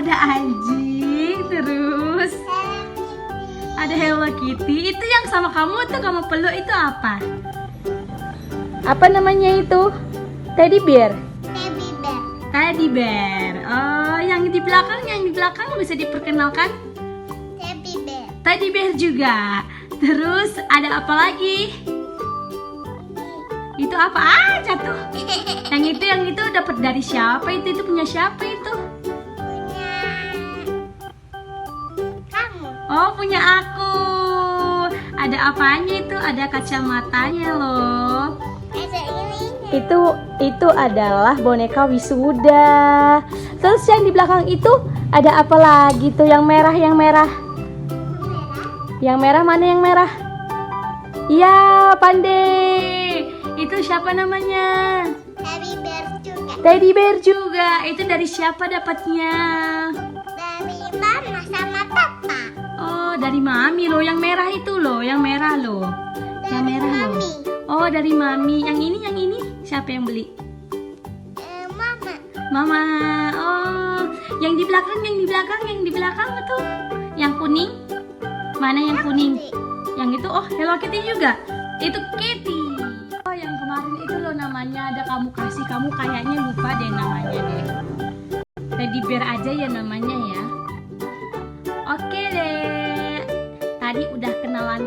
ada anjing, terus ada Hello Kitty. Itu yang sama kamu tuh, kamu peluk itu apa? Apa namanya itu? Teddy bear. Teddy bear. Teddy bear. Oh, yang di belakang bisa diperkenalkan? Teddy bear. Teddy bear juga. Terus ada apa lagi? Itu apa? Ah, jatuh. Yang itu dapat dari siapa itu? Itu punya siapa itu? Punya kamu. Oh, punya aku. Ada apanya itu? Ada kacamatanya loh. Ada ini. Itu adalah boneka wisuda. Terus yang di belakang itu ada apa lagi tuh? Yang merah. Yang merah mana yang merah? Iya, pandai. Itu siapa namanya? Teddy bear juga. Teddy bear juga. Itu dari siapa dapatnya? Dari mama sama papa. Oh, dari mami loh. Yang merah itu loh, yang merah loh. Yang Dari merah loh. mami. Oh, dari mami. Yang ini siapa yang beli? Mama. Mama. Oh, yang di belakang tuh. Yang kuning. Mana yang kuning? Yang itu, oh, Hello Kitty juga. Itu Kitty. Oh, yang kemarin itu loh namanya ada kamu kasih, kamu kayaknya lupa deh namanya deh. Teddy bear aja ya namanya ya. Oke deh. Tadi udah kenalan.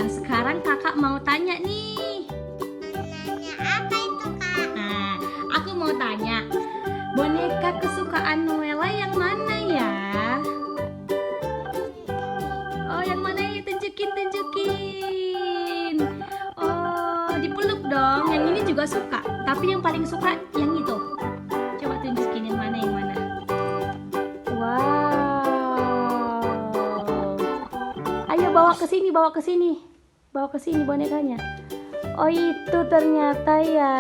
Sekarang kakak mau tanya nih. Nanya apa itu, Kak? Nah, aku mau tanya. Boneka kesukaan Noella yang mana ya? Oh, yang mana ya? Tunjukin. Oh, dipeluk dong. Yang ini juga suka. Tapi yang paling suka yang itu. Coba tunjukin yang mana. Wow. Ayo bawa ke sini bonekanya. Oh, itu ternyata ya.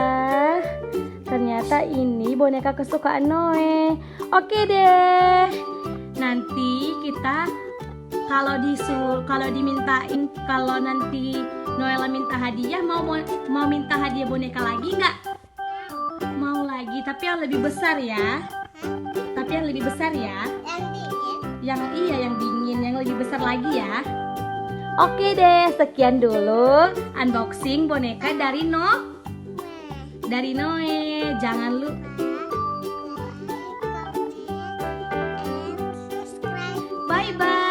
Ternyata ini boneka kesukaan Noe. Oke deh. Nanti kita kalau nanti Noella minta hadiah, mau minta hadiah boneka lagi nggak? Mau lagi, tapi yang lebih besar ya. Yang dingin. Yang dingin, yang lebih besar lagi ya. Oke deh, sekian dulu unboxing boneka dari Noe. Jangan lupa. Bye bye.